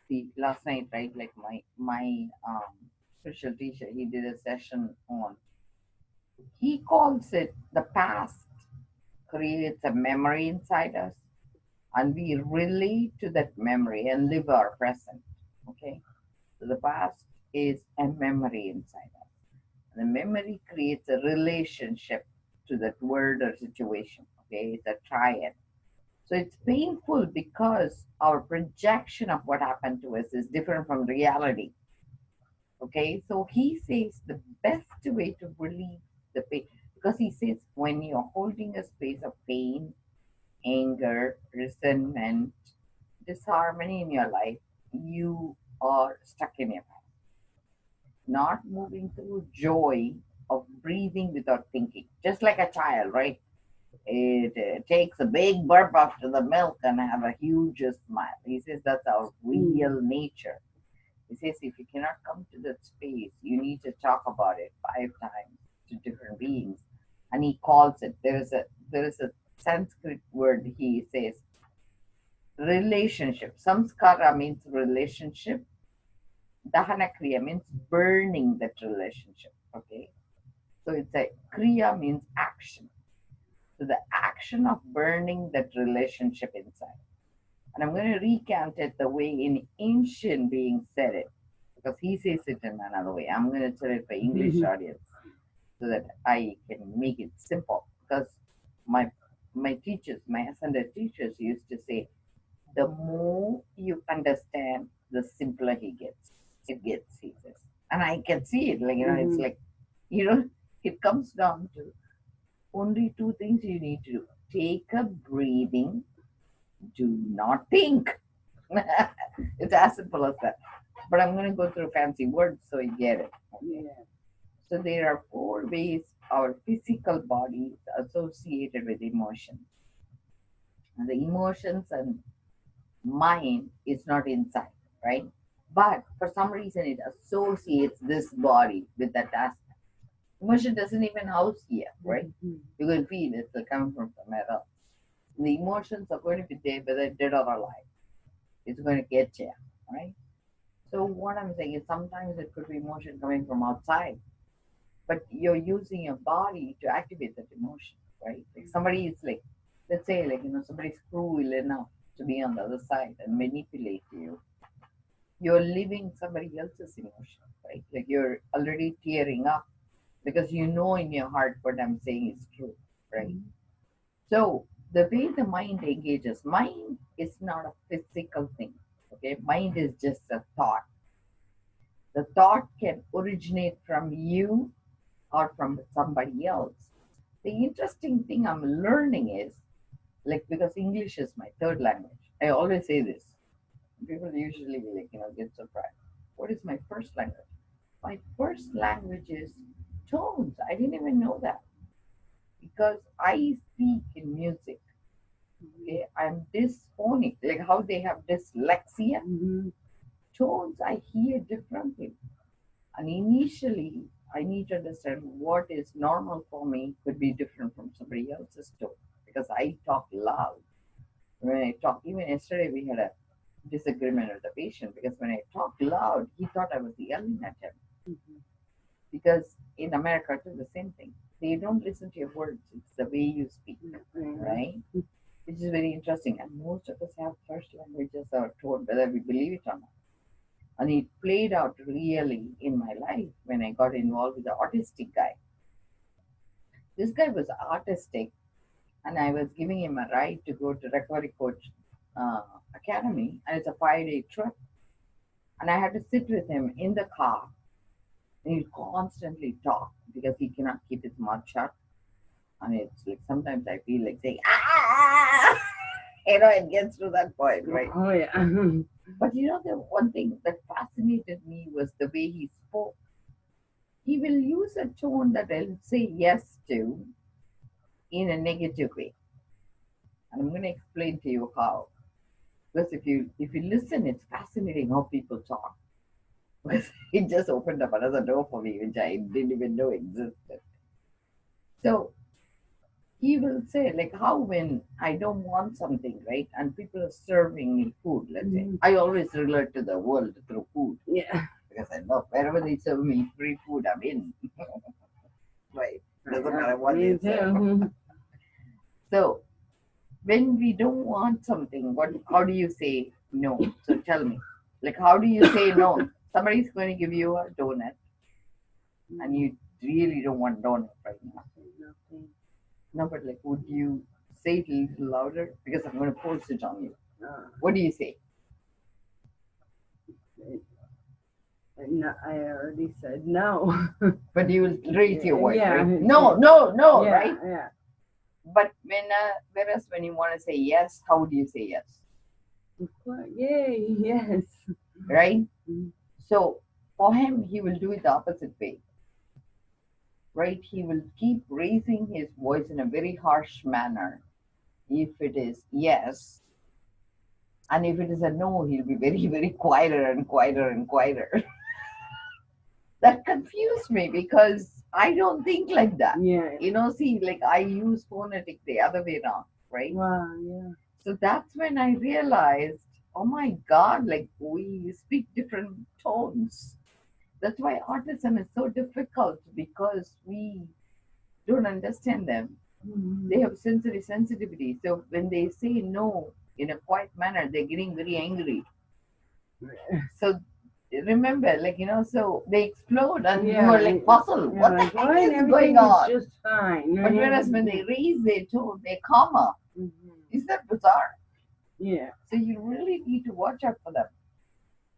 See, last night, right, like my spiritual teacher, he did a session on, he calls it the past creates a memory inside us, and we relate to that memory and live our present. Okay, so the past is a memory inside us. The memory creates a relationship to that word or situation. Okay, it's a triad. So it's painful because our projection of what happened to us is different from reality. Okay, so he says the best way to relieve the pain, because he says when you're holding a space of pain, anger, resentment, disharmony in your life, you are stuck in your past, not moving through joy of breathing without thinking. Just like a child, right? It takes a big burp after the milk and have a huge smile. He says that's our real nature. He says if you cannot come to that space, you need to talk about it 5 times to different beings. And he calls it, there is a Sanskrit word he says, relationship. Samskara means relationship. Dahana Kriya means burning that relationship. Okay. So it's a Kriya means action. So the action of burning that relationship inside. And I'm going to recount it the way in ancient beings said it, because he says it in another way. I'm going to tell it for English audience so that I can make it simple. Because my my teachers, my ascended teachers used to say, the more you understand, the simpler he gets. It gets, he says. And I can see it. Like, it's like, you know, it comes down to only two things you need to do. Take a breathing, do not think. It's as simple as that. But I'm going to go through fancy words so you get it. Okay. Yeah. So there are 4 ways our physical body is associated with emotions. And the emotions and mind is not inside, right? But for some reason, it associates this body with that aspect. Emotion doesn't even house here, right? You can feel it's coming from somewhere else. The emotions are going to be there whether dead or alive. It's going to get you, right? So what I'm saying is sometimes it could be emotion coming from outside, but you're using your body to activate that emotion, right? Like somebody is like, let's say, like, somebody's cruel enough to be on the other side and manipulate you. You're living somebody else's emotion, right? Like you're already tearing up because you know in your heart what I'm saying is true, right? So the way the mind engages, mind is not a physical thing. Okay, mind is just a thought. The thought can originate from you or from somebody else. The interesting thing I'm learning is, like, because English is my third language. I always say this. People usually like, get surprised. What is my first language? My first language is tones. I didn't even know that because I speak in music. Okay, I'm dysphonic, like how they have dyslexia. Tones I hear differently. And initially, I need to understand what is normal for me could be different from somebody else's tone because I talk loud. When I talk, even yesterday we had a disagreement with the patient because when I talked loud, he thought I was yelling at him. Because in America, too, the same thing. They don't listen to your words, it's the way you speak, right? Which is very interesting. And most of us have first languages or tone, whether we believe it or not. And it played out really in my life when I got involved with the autistic guy. This guy was autistic, and I was giving him a ride to go to Recovery Coach uh, Academy, and it's a 5-day trip. And I had to sit with him in the car, and he'd constantly talk because he cannot keep his mouth shut. And it's like sometimes I feel like saying, ah, it gets to that point, right? Oh, yeah. But the one thing that fascinated me was the way he spoke. He will use a tone that I'll say yes to in a negative way. And I'm going to explain to you how. Because if you listen, it's fascinating how people talk. Because it just opened up another door for me, which I didn't even know existed. So he will say, like, how when I don't want something, right? And people are serving me food, let's say. I always relate to the world through food. Yeah. Because I know wherever they serve me free food, I'm in. Right? Doesn't matter what Me they serve. too. So when we don't want something, how do you say no? So tell me. Like, how do you say no? Somebody's going to give you a donut and you really don't want donut right now. Nothing. No, but like, would you say it a little louder? Because I'm going to force it on you. Uh, What do you say? no, I already said no. But you will raise your voice, Yeah. right? No, no, no, Yeah. right? Yeah. But whereas when you want to say yes, how do you say yes? Of course. Yay. Yes. Right? So for him, he will do it the opposite way, right? He will keep raising his voice in a very harsh manner if it is yes. And if it is a no, he'll be very, very quieter and quieter and quieter. That confused me because I don't think like that. Yeah. See, like I use phonetic the other way around, right? Wow. Yeah. So that's when I realized, oh my God, like we speak different tones. That's why autism is so difficult because we don't understand them. They have sensory sensitivity. So when they say no in a quiet manner, they're getting very angry. So remember, like, so they explode and you are like, puzzle, Yeah, what the like, heck what? is Everything going is on? just fine. But whereas when they raise their tone, they're calmer. Mhm. Is that bizarre? Yeah. So you really need to watch out for them.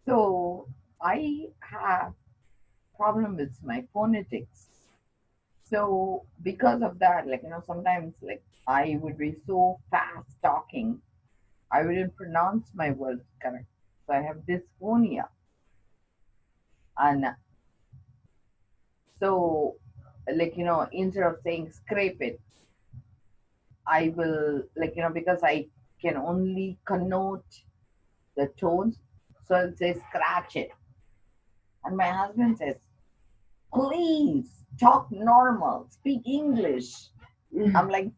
So I have problem with my phonetics. So because of that, like, sometimes like I would be so fast talking, I wouldn't pronounce my words correct. So I have dysphonia. And so, like, instead of saying scrape it, I will, like, because I can only connote the tones. So I'll say scratch it. And my husband says, please talk normal, speak English. I'm like,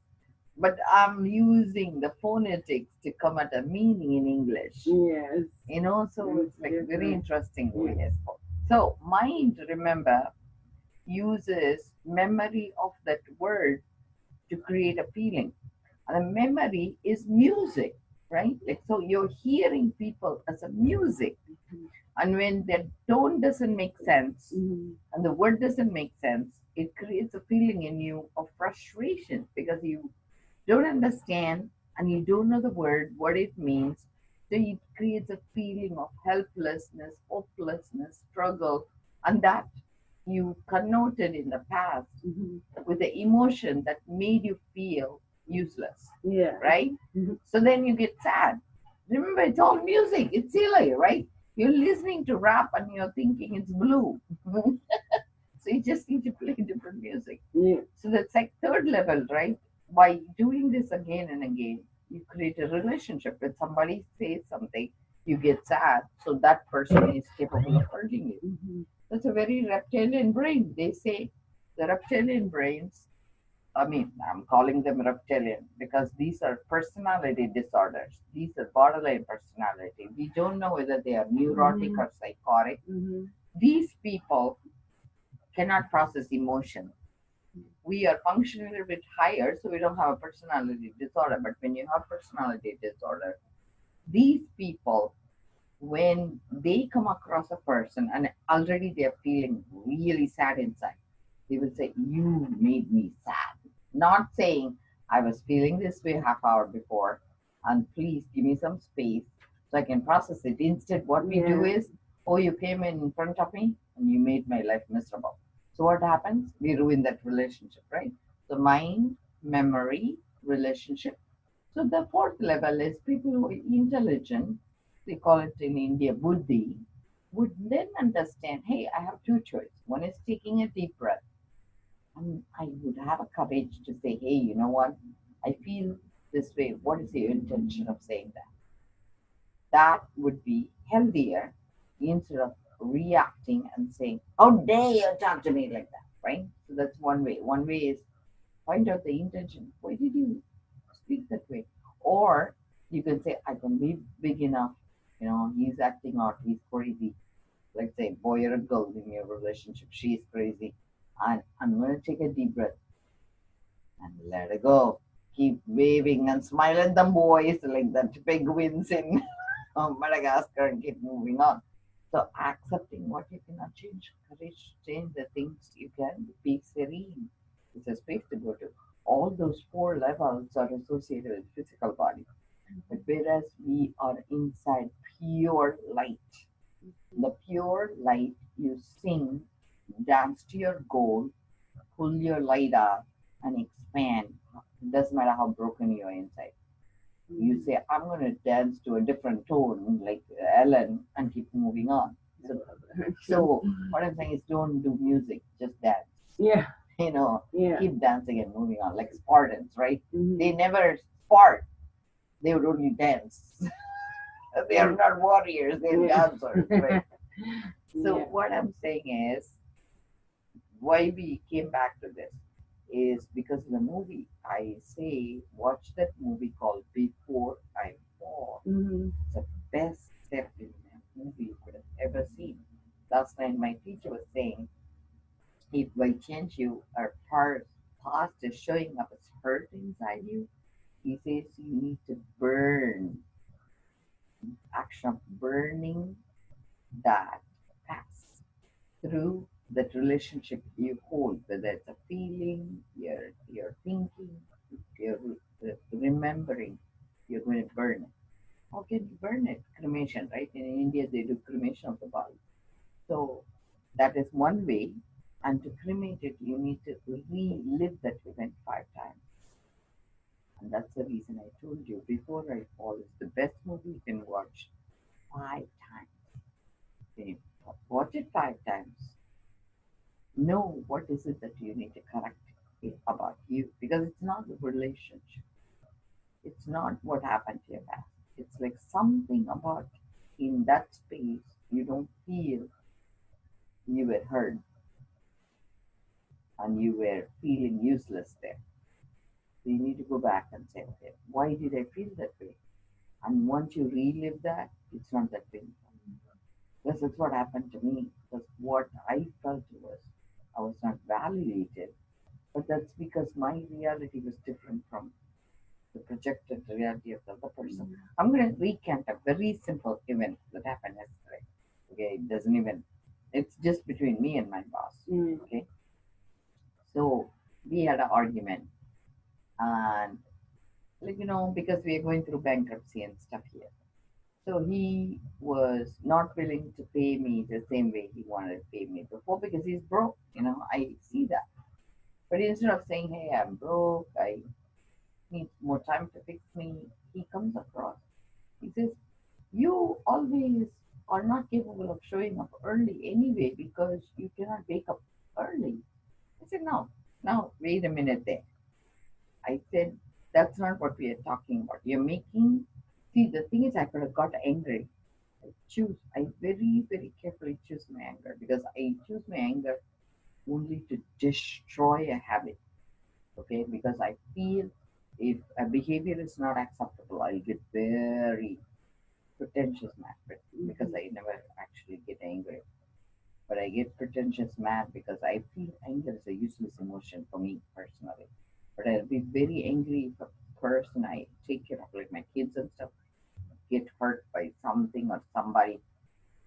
but I'm using the phonetics to come at a meaning in English. Yes. So it's like very Different. interesting way. Yes. So mind, remember, uses memory of that word to create a feeling. And the memory is music, right? Like, so you're hearing people as a music. And when that tone doesn't make sense and the word doesn't make sense, it creates a feeling in you of frustration because you don't understand and you don't know the word, what it means. So it creates a feeling of helplessness, hopelessness, struggle, and that you connoted in the past with the emotion that made you feel useless. Yeah. Right? So then you get sad. Remember, it's all music, it's silly, right? You're listening to rap and you're thinking it's blue. So you just need to play different music. Yeah. So that's like third level, right? By doing this again and again, you create a relationship. When somebody says something, you get sad. So that person is capable of hurting you. That's a very reptilian brain. They say the reptilian brains, I mean, I'm calling them reptilian because these are personality disorders. These are borderline personality. We don't know whether they are neurotic or psychotic. These people cannot process emotion. We are functionally a bit higher, so we don't have a personality disorder. But when you have personality disorder, these people, when they come across a person and already they're feeling really sad inside, they will say, you made me sad. Not saying, I was feeling this way half hour before, and please give me some space so I can process it. Instead, what we do is, oh, you came in front of me and you made my life miserable. So what happens? We ruin that relationship, right? So mind, memory, relationship. So the fourth level is people who are intelligent, they call it in India buddhi, would then understand, hey, I have two choices. One is taking a deep breath. And I would have a courage to say, hey, you know what? I feel this way. What is your intention of saying that? That would be healthier instead of reacting and saying, how dare you talk to me like that, right? So that's one way. One way is find out the intention. Why did you speak that way? Or you can say, I can be big enough. He's acting out, he's crazy. Let's say, boy or a girl in your relationship, she's crazy. And I'm going to take a deep breath and let it go. Keep waving and smile at the boys like that penguins in Madagascar and keep moving on. So accepting what you cannot change, courage, change the things you can, be serene. It's a space to go to. All those four levels are associated with physical body. But whereas we are inside pure light, the pure light, you sing, dance to your goal, pull your light up and expand. It doesn't matter how broken you are inside. You say, I'm going to dance to a different tone, like Ellen, and keep moving on. So what I'm saying is, don't do music, just dance. Yeah. Yeah. Keep dancing and moving on, like Spartans, right? Mhm. They never spart, they would only dance. They are not warriors, they're dancers, right? So Yeah. what I'm saying is, why we came back to this is because of the movie. I say, watch that movie called Before I Fall. Mhm. It's the best step in a movie you could have ever seen. Last night, my teacher was saying, if by chance you are past is showing up as hurt inside you, he says you need to burn, action of burning that past through that relationship you hold, whether it's a feeling, you're thinking, you're remembering, you're going to burn it. How can you burn it? Cremation, right? In India, they do cremation of the body. So that is one way. And to cremate it, you need to relive that event 5 times. And that's the reason I told you Before I Fall is the best movie you can watch 5 times. When you watch it 5 times, know what is it that you need to correct about you, because it's not the relationship, it's not what happened to your past. It's like something about in that space you don't feel you were heard and you were feeling useless there. So you need to go back and say, okay, why did I feel that way? And once you relive that, it's not that painful. Because that's what happened to me. Because what I felt was I was not validated. But that's because my reality was different from the projected reality of the other person. I'm going to recant a very simple event that happened yesterday. Okay, it doesn't even, it's just between me and my boss. Mm. Okay, so we had an argument, and because we are going through bankruptcy and stuff here. So he was not willing to pay me the same way he wanted to pay me before because he's broke. I see that. But instead of saying, hey, I'm broke, I need more time to fix me, he comes across. He says, you always are not capable of showing up early anyway because you cannot wake up early. I said, no, now, wait a minute there. I said, that's not what we are talking about. You're making, see, the thing is, I could have got angry. I very, very carefully choose my anger because I choose my anger only to destroy a habit. Okay, because I feel if a behavior is not acceptable, I get very pretentious mad because I never actually get angry. But I get pretentious mad because I feel anger is a useless emotion for me personally. But I'll be very angry if a person I take care of, like my kids and stuff, get hurt by something or somebody,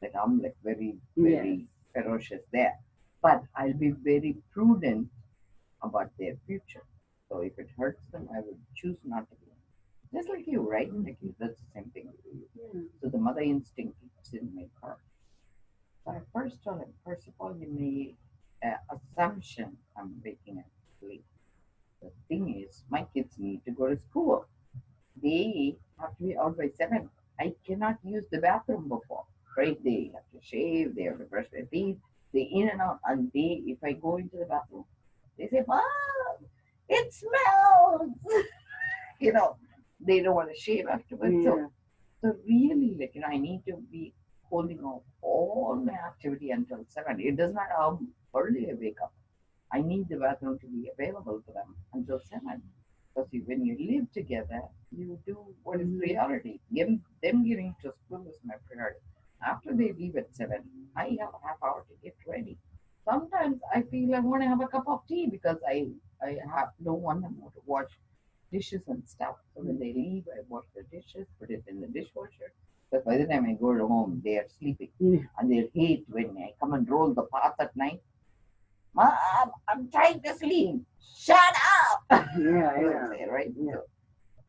that I'm like very, Yes. very ferocious there. But I'll be very prudent about their future. So if it hurts them, I would choose not to be. Just like you, right? Like you, that's the same thing with you. Yeah. So the mother instinct kicks in my heart. So I first told him, first of all, you made an assumption I'm making a sleep. The thing is, my kids need to go to school. They have to be out by 7. I cannot use the bathroom before, right? They have to shave, they have to brush their teeth, they in and out. And if I go into the bathroom, they say, Mom, it smells. you know, they don't want to shave afterwards. Yeah. So really, I need to be holding off all my activity until 7. It doesn't matter how early I wake up. I need the bathroom to be available for them until 7. Because when you live together, you do what is priority. Them giving to school is my priority. After they leave at 7, I have a half hour to get ready. Sometimes I feel I want to have a cup of tea because don't want them to wash dishes and stuff. So when they leave, I wash the dishes, put it in the dishwasher. Because by the time I go home, they are sleeping. And they hate when I come and roll the path at night. Mom, I'm trying to sleep. Shut up! Yeah. Say, right? Yeah.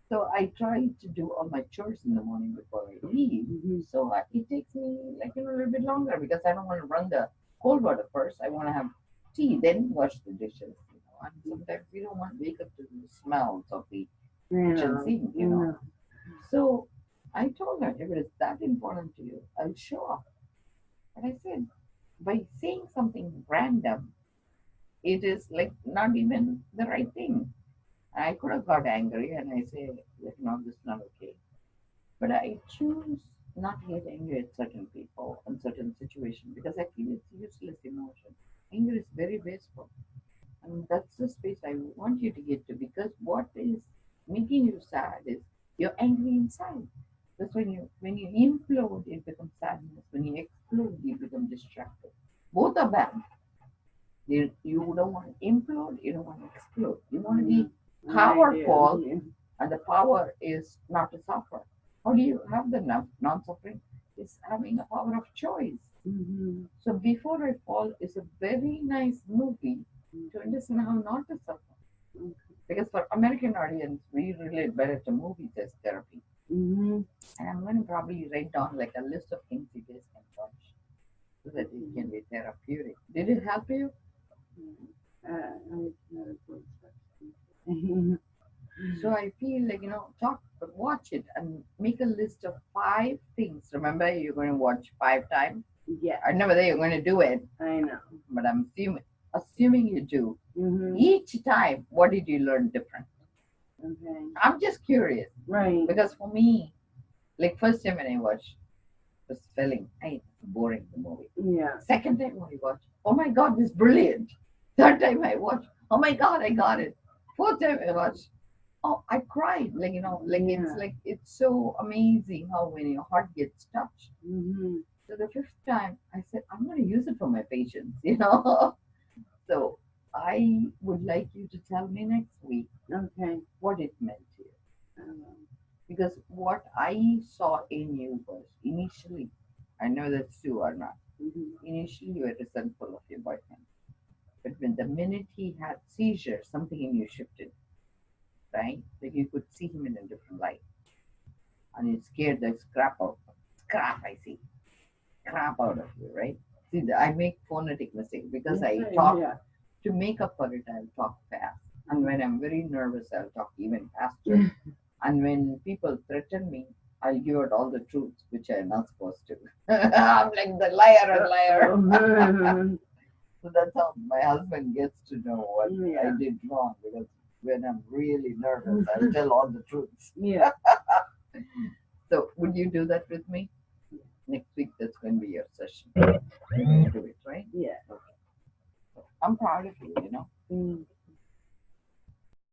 So I try to do all my chores in the morning before I leave. So it takes me a little bit longer because I don't want to run the cold water first. I want to have tea, then wash the dishes. And sometimes we don't want to wake up to the smells of the kitchen sink. So I told her, if it is that important to you, I'll show up. And I said, by saying something random, it is not even the right thing. I could have got angry and I say, no, this is not okay. But I choose not to get angry at certain people and certain situations because I feel it's useless emotion. Anger is very wasteful. And that's the space I want you to get to because what is making you sad is you're angry inside. That's when you implode, it becomes sadness. When you explode, you become destructive. Both are bad. You don't want to implode, you don't want to explode. You want to be powerful, and the power is not to suffer. How do you have the non-suffering? It's having a power of choice. So Before I Fall is a very nice movie to understand how not to suffer. Because for American audience, we relate better to movies as therapy. And I'm going to probably write down a list of things you guys can watch so that it can be therapeutic. Did it help you? So I feel watch it and make a list of 5 things. Remember, you're going to watch 5 times. Yeah. I don't know whether you're going to do it. I know. But I'm assuming you do. Each time, what did you learn different? Okay. I'm just curious. Right. Because for me, first time when I watched the spelling, it's boring, the movie. Yeah. Second time when I watched, oh my God, this is brilliant. Third time I watched, oh my God, I got it. Fourth time I watched, oh, I cried. It's so amazing how when your heart gets touched. So the 5th time, I said, I'm going to use it for my patients, So I would like you to tell me next week what it meant to you. Because what I saw in you was initially, I know that's true or not, initially you were resentful of your boyfriend. But when the minute he had seizure, something in you shifted, right? You could see him in a different light. And it scared the crap out of you, right? See, I make phonetic mistakes because I talk to make up for it. I'll talk fast, and when I'm very nervous, I'll talk even faster. And when people threaten me, I'll give out all the truths which I'm not supposed to. I'm like the liar. So that's how my husband gets to know what I did wrong because when I'm really nervous, I'll tell all the truths. Yeah. So would you do that with me? Next week, that's going to be your session. You're going to do it, right? Yeah. Okay. So I'm proud of you,